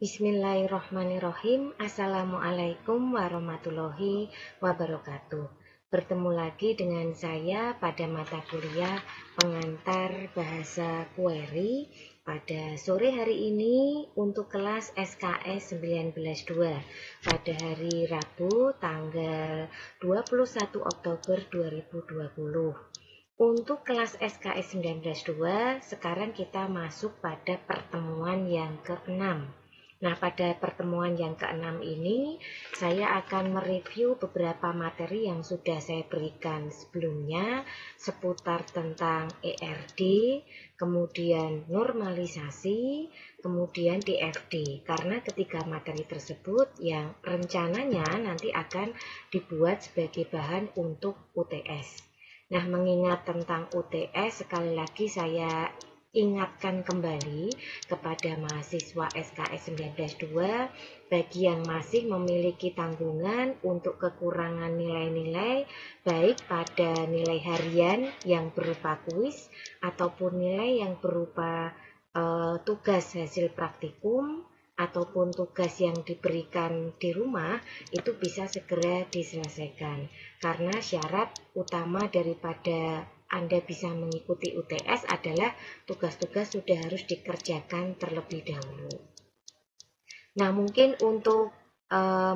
Bismillahirrahmanirrahim. Assalamualaikum warahmatullahi wabarakatuh. Bertemu lagi dengan saya pada mata kuliah pengantar bahasa Query pada sore hari ini untuk kelas SKS 19.2 pada hari Rabu tanggal 21 Oktober 2020. Untuk kelas SKS 19.2 sekarang kita masuk pada pertemuan yang ke-6. Nah, pada pertemuan yang ke-6 ini, saya akan mereview beberapa materi yang sudah saya berikan sebelumnya seputar tentang ERD, kemudian normalisasi, kemudian DFD. Karena ketiga materi tersebut yang rencananya nanti akan dibuat sebagai bahan untuk UTS. Nah, mengingat tentang UTS, sekali lagi saya ingatkan kembali kepada mahasiswa SKS 19.2 bagi yang masih memiliki tanggungan untuk kekurangan nilai-nilai baik pada nilai harian yang berupa kuis ataupun nilai yang berupa tugas hasil praktikum ataupun tugas yang diberikan di rumah itu bisa segera diselesaikan karena syarat utama daripada Anda bisa mengikuti UTS adalah tugas-tugas sudah harus dikerjakan terlebih dahulu. Nah, mungkin untuk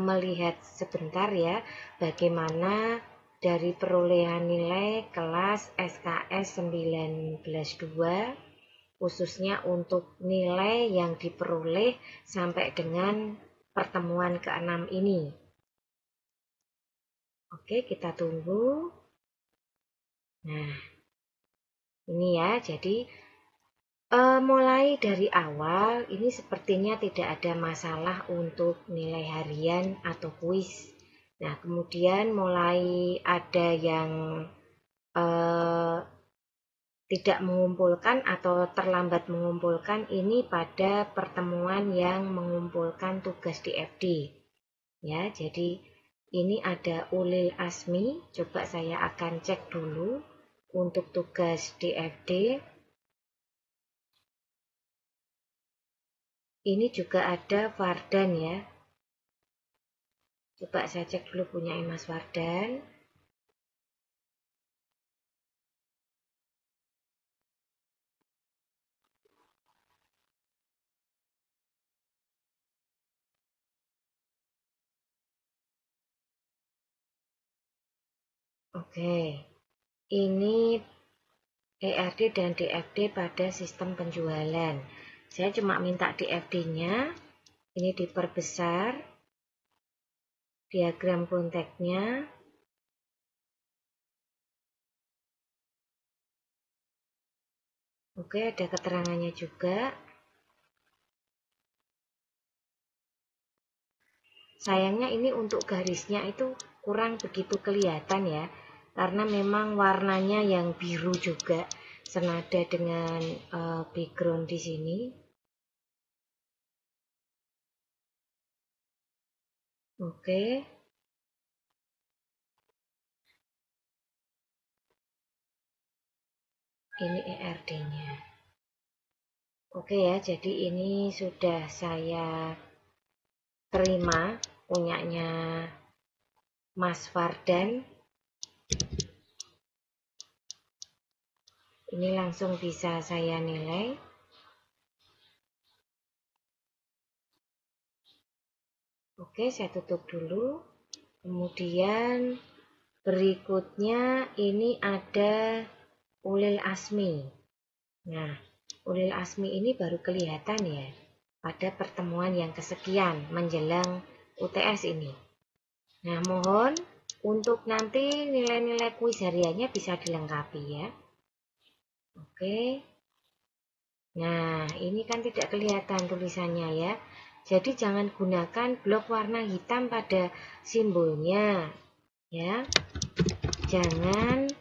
melihat sebentar ya bagaimana dari perolehan nilai kelas SKS 19.2 khususnya untuk nilai yang diperoleh sampai dengan pertemuan ke-6 ini. Oke, kita tunggu. Nah, ini ya, jadi mulai dari awal ini sepertinya tidak ada masalah untuk nilai harian atau kuis. Nah, kemudian mulai ada yang tidak mengumpulkan atau terlambat mengumpulkan ini pada pertemuan yang mengumpulkan tugas DFD. Ya, jadi ini ada Ulil Asmi. Coba saya akan cek dulu untuk tugas DFD. Ini juga ada Wardan ya. Coba saya cek dulu punya Mas Wardan. Oke, ini ERD dan DFD pada sistem penjualan. Saya cuma minta DFD-nya, ini diperbesar, diagram konteksnya. Oke, ada keterangannya juga. Sayangnya ini untuk garisnya itu kurang begitu kelihatan ya, karena memang warnanya yang biru juga, senada dengan background di sini. Oke. Ini ERD-nya. Oke ya, jadi ini sudah saya terima punyanya Mas Wardan. Ini langsung bisa saya nilai. Oke, saya tutup dulu. Kemudian berikutnya ini ada Ulil Asmi. Nah, Ulil Asmi ini baru kelihatan ya pada pertemuan yang kesekian menjelang UTS ini. Nah, mohon untuk nanti nilai-nilai kuis hariannya bisa dilengkapi ya. Oke. Nah, ini kan tidak kelihatan tulisannya ya. Jadi jangan gunakan blok warna hitam pada simbolnya ya. Jangan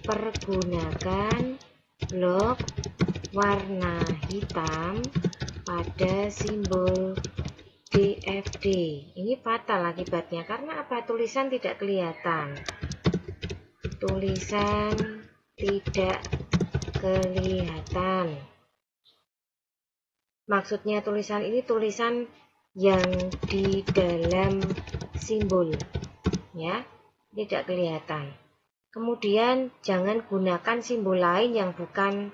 pergunakan blok warna hitam pada simbol DFD. Ini fatal akibatnya karena apa? Tulisan tidak kelihatan. Tulisan tidak kelihatan. Maksudnya tulisan ini tulisan yang di dalam simbol, ya, tidak kelihatan. Kemudian jangan gunakan simbol lain yang bukan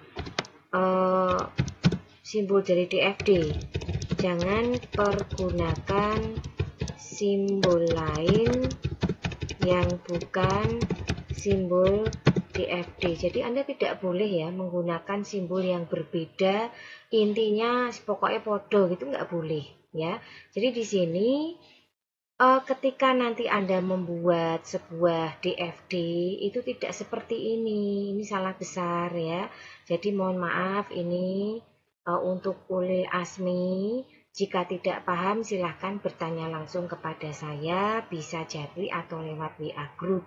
simbol dari DFD. Jangan pergunakan simbol lain yang bukan simbol DFD. Jadi Anda tidak boleh ya menggunakan simbol yang berbeda, intinya pokoknya podo gitu, nggak boleh ya. Jadi di sini ketika nanti Anda membuat sebuah DFD itu tidak seperti ini salah besar ya. Jadi mohon maaf ini untuk Ulil Asmi. Jika tidak paham silahkan bertanya langsung kepada saya, bisa chatri atau lewat WA group.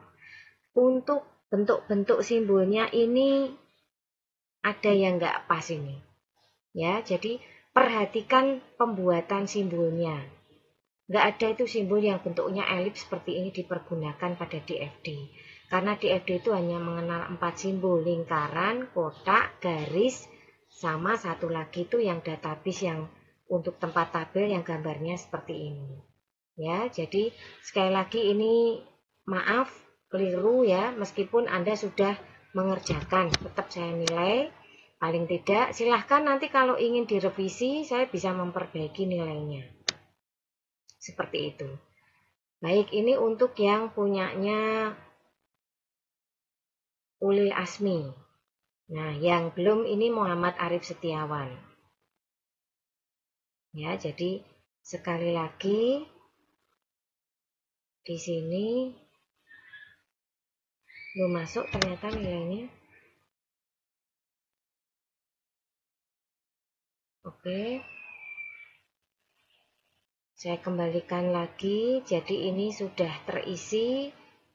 Untuk bentuk-bentuk simbolnya ini ada yang nggak pas ini. Ya, jadi perhatikan pembuatan simbolnya. Nggak ada itu simbol yang bentuknya elips seperti ini dipergunakan pada DFD. Karena DFD itu hanya mengenal 4 simbol, lingkaran, kotak, garis, sama satu lagi itu yang database yang untuk tempat tabel yang gambarnya seperti ini. Ya, jadi sekali lagi ini maaf keliru ya, meskipun Anda sudah mengerjakan, tetap saya nilai. Paling tidak, silahkan nanti kalau ingin direvisi, saya bisa memperbaiki nilainya. Seperti itu. Baik, ini untuk yang punyanya Ulil Asmi. Nah, yang belum ini Muhammad Arif Setiawan. Ya, jadi sekali lagi di sini belum masuk ternyata nilainya. Oke. Saya kembalikan lagi. Jadi ini sudah terisi.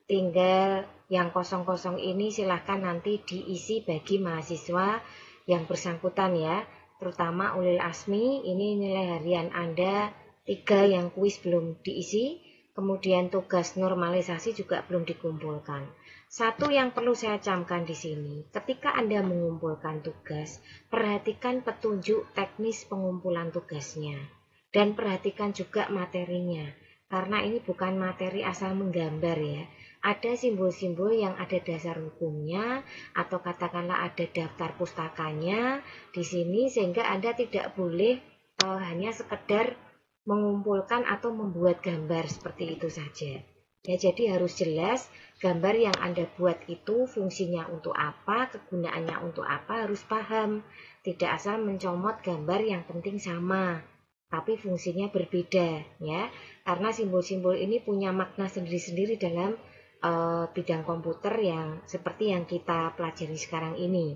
Tinggal yang kosong-kosong ini silahkan nanti diisi bagi mahasiswa yang bersangkutan ya. Terutama Ulil Asmi, ini nilai harian Anda 3 yang kuis belum diisi. Kemudian tugas normalisasi juga belum dikumpulkan. Satu yang perlu saya camkan di sini, ketika Anda mengumpulkan tugas, perhatikan petunjuk teknis pengumpulan tugasnya. Dan perhatikan juga materinya, karena ini bukan materi asal menggambar ya. Ada simbol-simbol yang ada dasar hukumnya atau katakanlah ada daftar pustakanya di sini, sehingga Anda tidak boleh hanya sekedar mengumpulkan atau membuat gambar seperti itu saja. Ya, jadi harus jelas gambar yang Anda buat itu fungsinya untuk apa, kegunaannya untuk apa, harus paham. Tidak asal mencomot gambar yang penting sama, tapi fungsinya berbeda ya. Karena simbol-simbol ini punya makna sendiri-sendiri dalam bidang komputer yang seperti yang kita pelajari sekarang ini.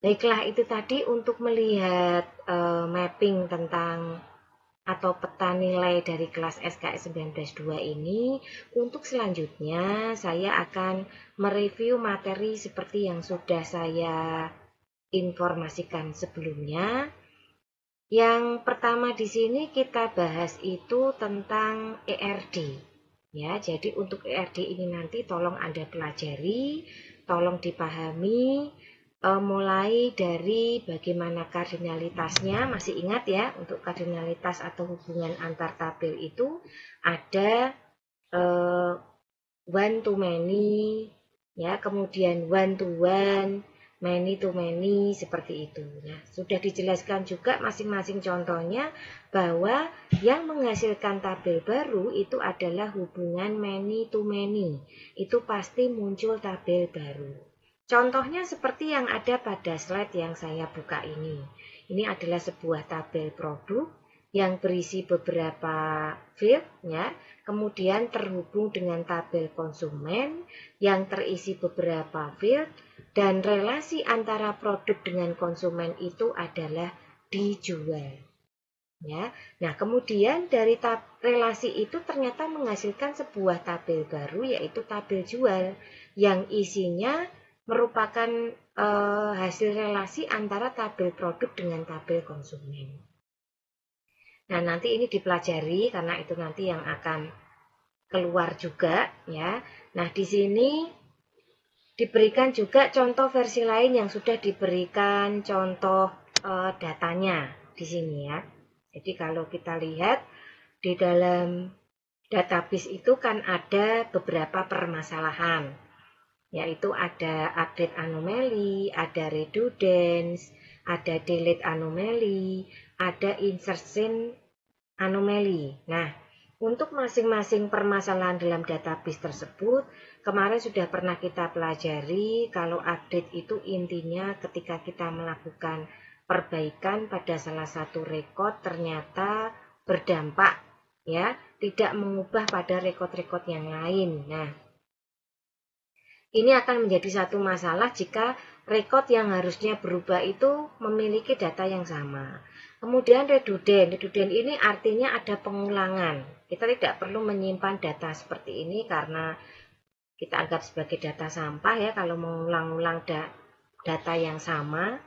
Baiklah, itu tadi untuk melihat mapping tentang atau peta nilai dari kelas SKS 19.2 ini. Untuk selanjutnya saya akan mereview materi seperti yang sudah saya informasikan sebelumnya. Yang pertama di sini kita bahas itu tentang ERD. Ya, jadi untuk ERD ini nanti tolong Anda pelajari, tolong dipahami, mulai dari bagaimana kardinalitasnya. Masih ingat ya, untuk kardinalitas atau hubungan antar tabel itu ada one to many, ya, kemudian one to one, many to many, seperti itu. Nah, sudah dijelaskan juga masing-masing contohnya bahwa yang menghasilkan tabel baru itu adalah hubungan many to many. Itu pasti muncul tabel baru. Contohnya seperti yang ada pada slide yang saya buka ini. Ini adalah sebuah tabel produk yang berisi beberapa field ya, kemudian terhubung dengan tabel konsumen yang terisi beberapa field, dan relasi antara produk dengan konsumen itu adalah dijual. Ya. Nah, kemudian dari relasi itu ternyata menghasilkan sebuah tabel baru, yaitu tabel jual, yang isinya merupakan hasil relasi antara tabel produk dengan tabel konsumen. Nah, nanti ini dipelajari karena itu nanti yang akan keluar juga ya. Nah, di sini diberikan juga contoh versi lain yang sudah diberikan contoh datanya di sini ya. Jadi kalau kita lihat di dalam database itu kan ada beberapa permasalahan, yaitu ada update anomaly, ada redundance, ada delete anomaly, ada insertion anomaly. Nah, untuk masing-masing permasalahan dalam database tersebut, kemarin sudah pernah kita pelajari kalau update itu intinya ketika kita melakukan perbaikan pada salah satu rekod ternyata berdampak ya, tidak mengubah pada rekod-rekod yang lain. Nah, ini akan menjadi satu masalah jika rekod yang harusnya berubah itu memiliki data yang sama. Kemudian redundant ini artinya ada pengulangan. Kita tidak perlu menyimpan data seperti ini karena kita anggap sebagai data sampah ya kalau mengulang-ulang data yang sama.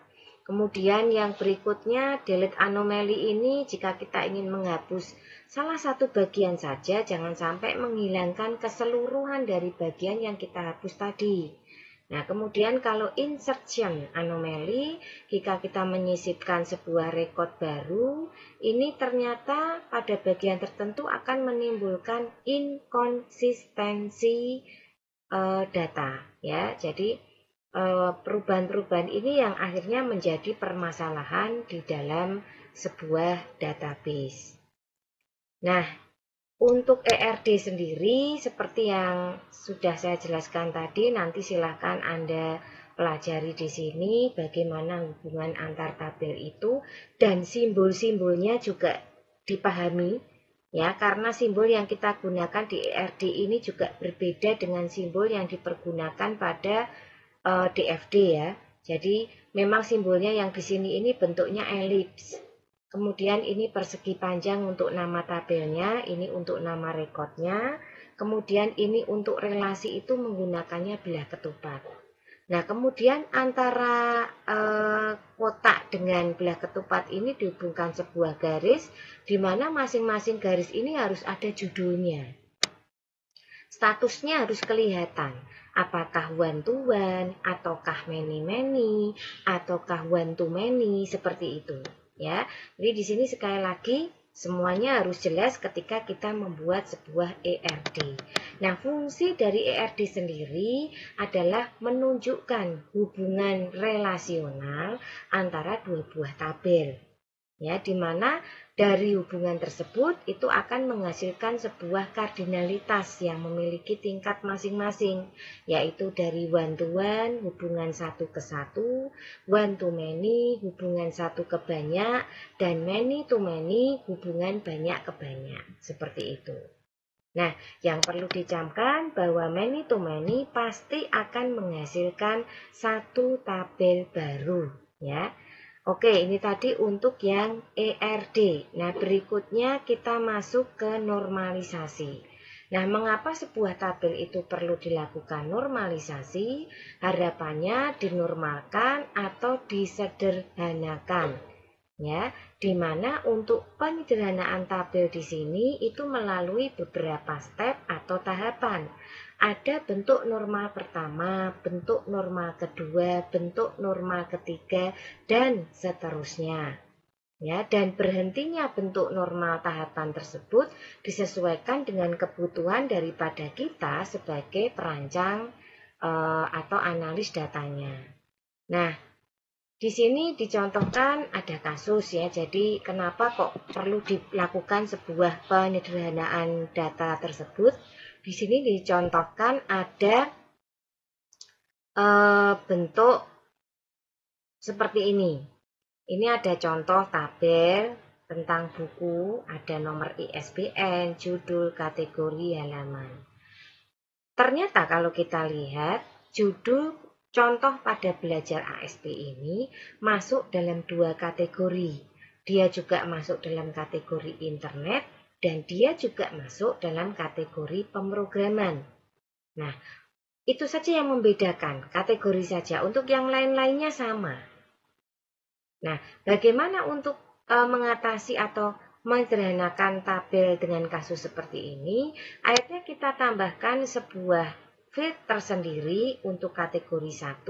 Kemudian yang berikutnya delete anomaly ini jika kita ingin menghapus salah satu bagian saja, jangan sampai menghilangkan keseluruhan dari bagian yang kita hapus tadi. Nah, kemudian kalau insertion anomaly, jika kita menyisipkan sebuah rekod baru, ini ternyata pada bagian tertentu akan menimbulkan inkonsistensi data ya. Jadi perubahan-perubahan ini yang akhirnya menjadi permasalahan di dalam sebuah database. Nah, untuk ERD sendiri seperti yang sudah saya jelaskan tadi, nanti silahkan Anda pelajari di sini bagaimana hubungan antar tabel itu dan simbol-simbolnya juga dipahami ya, karena simbol yang kita gunakan di ERD ini juga berbeda dengan simbol yang dipergunakan pada DFD ya. Jadi memang simbolnya yang di sini ini bentuknya elips. Kemudian ini persegi panjang untuk nama tabelnya, ini untuk nama rekodnya. Kemudian ini untuk relasi itu menggunakannya bilah ketupat. Nah, kemudian antara kotak dengan bilah ketupat ini dihubungkan sebuah garis, di mana masing-masing garis ini harus ada judulnya. Statusnya harus kelihatan. Apakah one to one, ataukah many many, ataukah one to many, seperti itu. Ya, jadi di sini sekali lagi semuanya harus jelas ketika kita membuat sebuah ERD. Nah, fungsi dari ERD sendiri adalah menunjukkan hubungan relasional antara dua buah tabel. Ya, di mana dari hubungan tersebut itu akan menghasilkan sebuah kardinalitas yang memiliki tingkat masing-masing, yaitu dari one to one, hubungan satu ke satu, one to many, hubungan satu ke banyak, dan many to many, hubungan banyak ke banyak, seperti itu. Nah, yang perlu dicamkan bahwa many to many pasti akan menghasilkan satu tabel baru, ya. Oke, ini tadi untuk yang ERD. Nah, berikutnya kita masuk ke normalisasi. Nah, mengapa sebuah tabel itu perlu dilakukan normalisasi? Harapannya dinormalkan atau disederhanakan. Ya, di mana untuk penyederhanaan tabel di sini itu melalui beberapa step atau tahapan. Ada bentuk normal pertama, bentuk normal kedua, bentuk normal ketiga, dan seterusnya. Ya, dan berhentinya bentuk normal tahapan tersebut disesuaikan dengan kebutuhan daripada kita sebagai perancang atau analis datanya. Nah, di sini dicontohkan ada kasus ya, jadi kenapa kok perlu dilakukan sebuah penyederhanaan data tersebut? Di sini dicontohkan ada bentuk seperti ini. Ini ada contoh tabel tentang buku, ada nomor ISBN, judul, kategori, halaman. Ternyata kalau kita lihat judul contoh pada belajar ASP ini masuk dalam dua kategori. Dia juga masuk dalam kategori internet dan dia juga masuk dalam kategori pemrograman. Nah, itu saja yang membedakan, kategori saja. Untuk yang lain-lainnya sama. Nah, bagaimana untuk mengatasi atau menyederhanakan tabel dengan kasus seperti ini? Akhirnya kita tambahkan sebuah field tersendiri untuk kategori 1,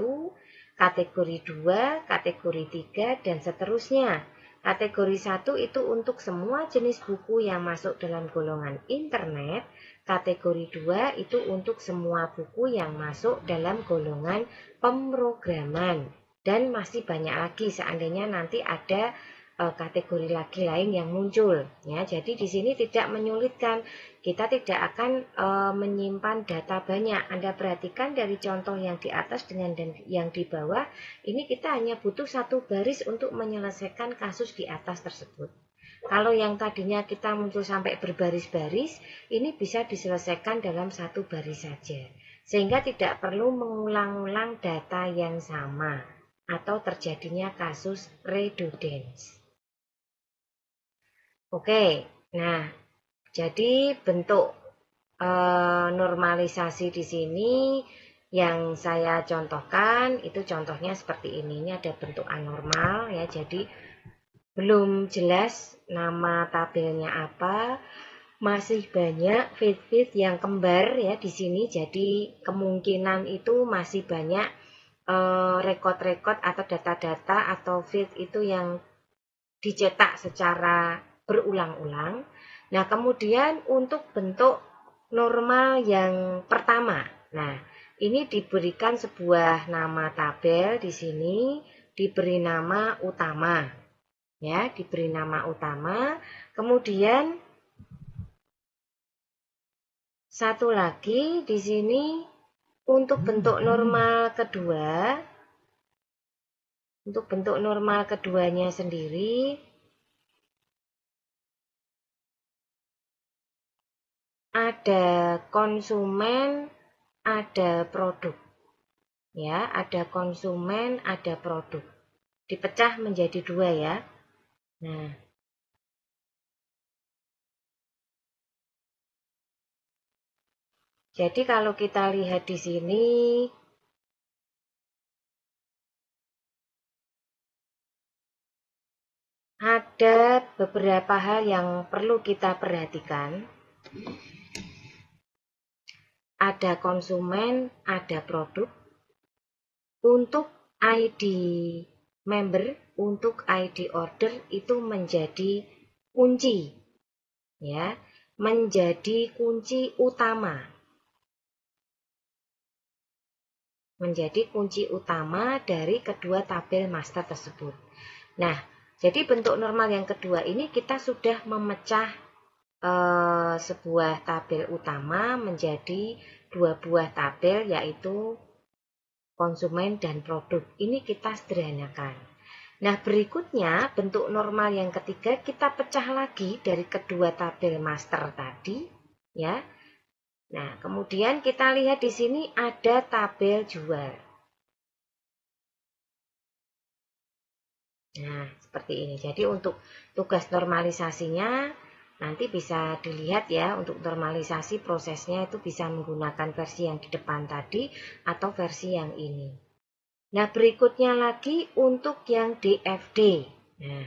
kategori 2, kategori 3, dan seterusnya. Kategori 1 itu untuk semua jenis buku yang masuk dalam golongan internet. Kategori 2 itu untuk semua buku yang masuk dalam golongan pemrograman. Dan masih banyak lagi seandainya nanti ada kategori lagi lain yang muncul. Ya, jadi di sini tidak menyulitkan. Kita tidak akan menyimpan data banyak. Anda perhatikan dari contoh yang di atas dengan yang di bawah, ini kita hanya butuh satu baris untuk menyelesaikan kasus di atas tersebut. Kalau yang tadinya kita muncul sampai berbaris-baris, ini bisa diselesaikan dalam satu baris saja. Sehingga tidak perlu mengulang-ulang data yang sama atau terjadinya kasus redundance. Oke, nah jadi bentuk normalisasi di sini yang saya contohkan itu contohnya seperti ini. Ini ada bentuk anormal ya. Jadi belum jelas nama tabelnya apa. Masih banyak fit-fit yang kembar ya di sini. Jadi kemungkinan itu masih banyak rekod-rekod atau data-data atau fit itu yang dicetak secara berulang-ulang. Nah, kemudian untuk bentuk normal yang pertama. Nah, ini diberikan sebuah nama tabel di sini, diberi nama utama. Ya, diberi nama utama. Kemudian satu lagi di sini untuk bentuk normal kedua. Untuk bentuk normal keduanya sendiri ada konsumen, ada produk. Ya, ada konsumen, ada produk. Dipecah menjadi dua ya. Nah, jadi kalau kita lihat di sini, ada beberapa hal yang perlu kita perhatikan. Ada konsumen, ada produk. Untuk ID member, untuk ID order itu menjadi kunci. Ya, menjadi kunci utama. Menjadi kunci utama dari kedua tabel master tersebut. Nah, jadi bentuk normal yang kedua ini kita sudah memecah sebuah tabel utama menjadi dua buah tabel, yaitu konsumen dan produk. Ini kita sederhanakan. Nah, berikutnya bentuk normal yang ketiga kita pecah lagi dari kedua tabel master tadi, ya. Nah, kemudian kita lihat di sini ada tabel jual. Nah, seperti ini. Jadi untuk tugas normalisasinya nanti bisa dilihat ya, untuk normalisasi prosesnya itu bisa menggunakan versi yang di depan tadi atau versi yang ini. Nah, berikutnya lagi untuk yang DFD. Nah,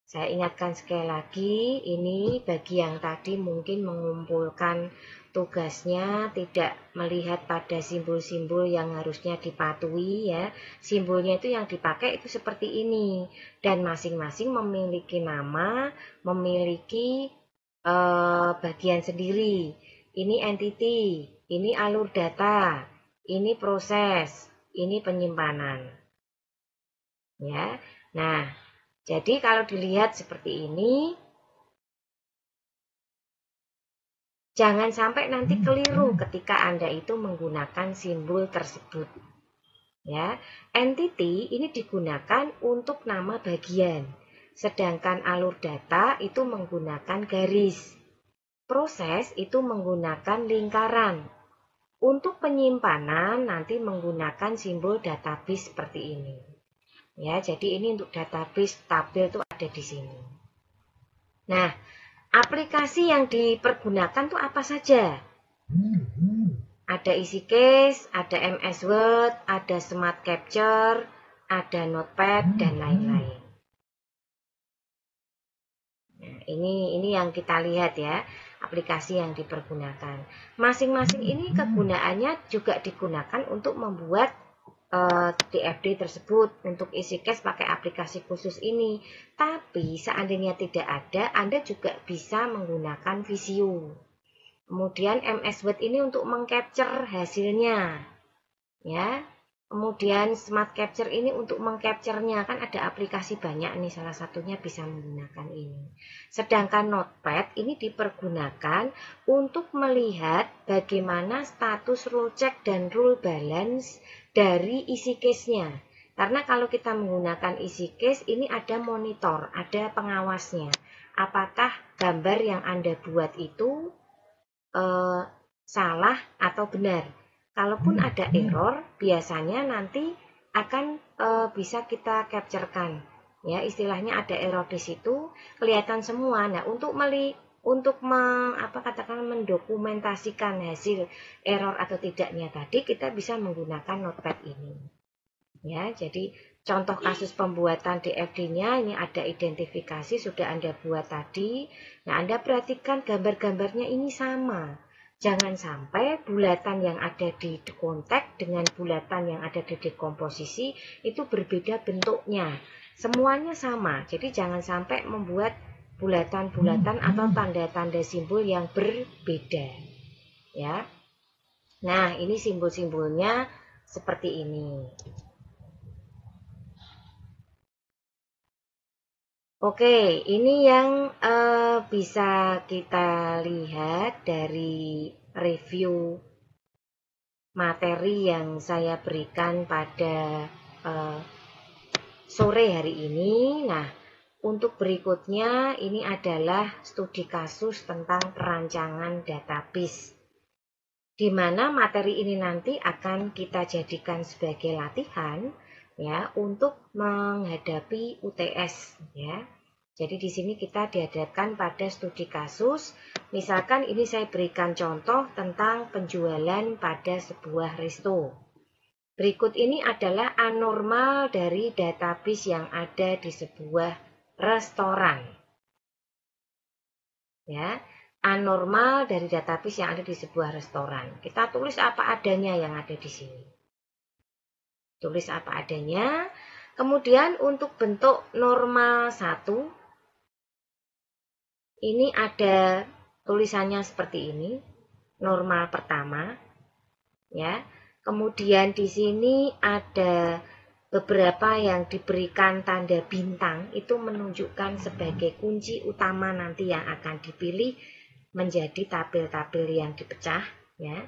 saya ingatkan sekali lagi, ini bagi yang tadi mungkin mengumpulkan tugasnya tidak melihat pada simbol-simbol yang harusnya dipatuhi ya. Simbolnya itu yang dipakai itu seperti ini. Dan masing-masing memiliki nama, memiliki bagian sendiri. Ini entity, ini alur data, ini proses, ini penyimpanan. Ya. Nah, jadi kalau dilihat seperti ini, jangan sampai nanti keliru ketika Anda itu menggunakan simbol tersebut. Ya, entity ini digunakan untuk nama bagian, sedangkan alur data itu menggunakan garis. Proses itu menggunakan lingkaran. Untuk penyimpanan nanti menggunakan simbol database seperti ini. Ya, jadi ini untuk database tabel itu ada di sini. Nah, aplikasi yang dipergunakan tuh apa saja? Ada EasyCase, ada MS Word, ada Smart Capture, ada Notepad, dan lain-lain. Nah, ini yang kita lihat ya, aplikasi yang dipergunakan. Masing-masing ini kegunaannya juga digunakan untuk membuat DFD tersebut untuk isi case pakai aplikasi khusus ini. Tapi seandainya tidak ada, Anda juga bisa menggunakan Visio. Kemudian MS Word ini untuk mengcapture hasilnya, ya. Kemudian Smart Capture ini untuk mengcapture-nya, kan ada aplikasi banyak nih, salah satunya bisa menggunakan ini. Sedangkan Notepad ini dipergunakan untuk melihat bagaimana status rule check dan rule balance dari isi case-nya. Karena kalau kita menggunakan isi case ini ada monitor, ada pengawasnya. Apakah gambar yang Anda buat itu salah atau benar. Kalaupun ada error, biasanya nanti akan bisa kita capture-kan. Ya, istilahnya ada error di situ, kelihatan semua. Nah, untuk mendokumentasikan hasil error atau tidaknya tadi, kita bisa menggunakan Notepad ini. Ya, jadi contoh kasus pembuatan DFD-nya ini ada identifikasi sudah Anda buat tadi. Nah, Anda perhatikan gambar-gambarnya ini sama. Jangan sampai bulatan yang ada di kontak dengan bulatan yang ada di dekomposisi itu berbeda bentuknya. Semuanya sama. Jadi jangan sampai membuat bulatan-bulatan atau tanda-tanda simbol yang berbeda. Ya. Nah, ini simbol-simbolnya seperti ini. Oke, ini yang bisa kita lihat dari review materi yang saya berikan pada sore hari ini. Nah, untuk berikutnya ini adalah studi kasus tentang perancangan database, di mana materi ini nanti akan kita jadikan sebagai latihan ya untuk menghadapi UTS ya. Jadi di sini kita dihadapkan pada studi kasus. Misalkan ini saya berikan contoh tentang penjualan pada sebuah resto. Berikut ini adalah anormal dari database yang ada di sebuah restoran. Ya, anormal dari database yang ada di sebuah restoran. Kita tulis apa adanya yang ada di sini. Tulis apa adanya. Kemudian untuk bentuk normal 1, ini ada tulisannya seperti ini, normal pertama, ya. Kemudian di sini ada beberapa yang diberikan tanda bintang, itu menunjukkan sebagai kunci utama nanti yang akan dipilih menjadi tabel-tabel yang dipecah, ya.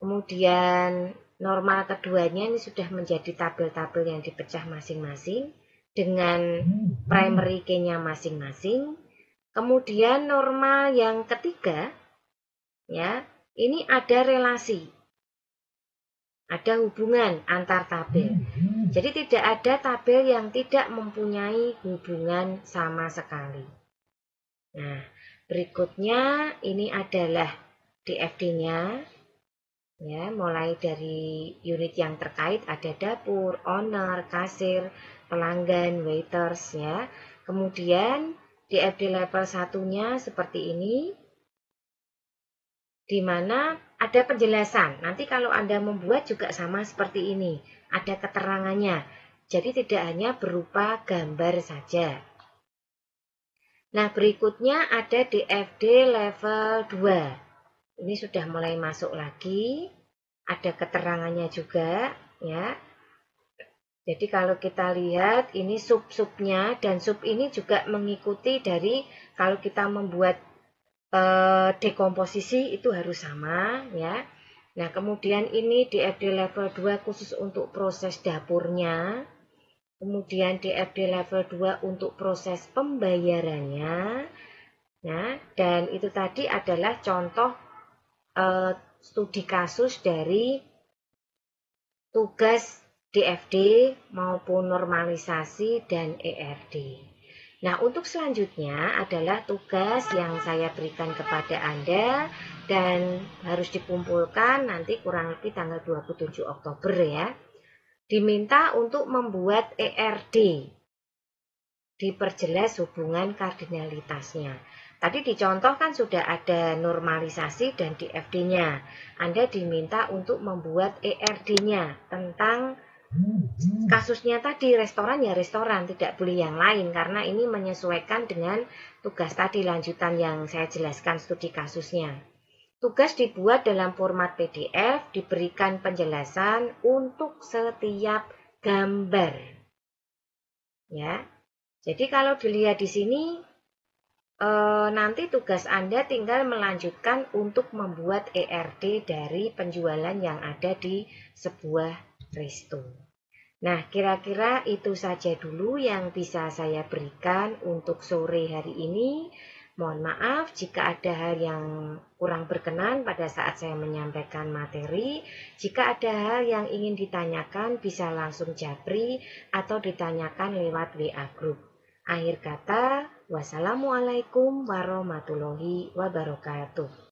Kemudian normal keduanya ini sudah menjadi tabel-tabel yang dipecah masing-masing dengan primary key-nya masing-masing. Kemudian normal yang ketiga, ya, ini ada relasi, ada hubungan antar tabel. Jadi tidak ada tabel yang tidak mempunyai hubungan sama sekali. Nah, berikutnya ini adalah DFD-nya, ya, mulai dari unit yang terkait ada dapur, owner, kasir, pelanggan, waiters, ya. Kemudian DFD level 1-nya seperti ini, di mana ada penjelasan. Nanti kalau Anda membuat juga sama seperti ini, ada keterangannya. Jadi tidak hanya berupa gambar saja. Nah, berikutnya ada DFD level 2. Ini sudah mulai masuk lagi, ada keterangannya juga, ya. Jadi kalau kita lihat ini sub-subnya, dan sub ini juga mengikuti dari kalau kita membuat dekomposisi itu harus sama ya. Nah, kemudian ini DFD level 2 khusus untuk proses dapurnya. Kemudian DFD level 2 untuk proses pembayarannya. Nah, dan itu tadi adalah contoh studi kasus dari tugas DFD maupun normalisasi dan ERD. Nah, untuk selanjutnya adalah tugas yang saya berikan kepada Anda dan harus dikumpulkan nanti kurang lebih tanggal 27 Oktober ya. Diminta untuk membuat ERD. Diperjelas hubungan kardinalitasnya. Tadi dicontohkan sudah ada normalisasi dan DFD-nya. Anda diminta untuk membuat ERD-nya tentang kasusnya tadi restoran ya restoran, tidak boleh yang lain karena ini menyesuaikan dengan tugas tadi lanjutan yang saya jelaskan studi kasusnya. Tugas dibuat dalam format PDF, diberikan penjelasan untuk setiap gambar. Ya. Jadi kalau dilihat di sini nanti tugas Anda tinggal melanjutkan untuk membuat ERD dari penjualan yang ada di sebuah resto. Nah, kira-kira itu saja dulu yang bisa saya berikan untuk sore hari ini. Mohon maaf jika ada hal yang kurang berkenan pada saat saya menyampaikan materi. Jika ada hal yang ingin ditanyakan, bisa langsung japri atau ditanyakan lewat WA Group. Akhir kata, wassalamualaikum warahmatullahi wabarakatuh.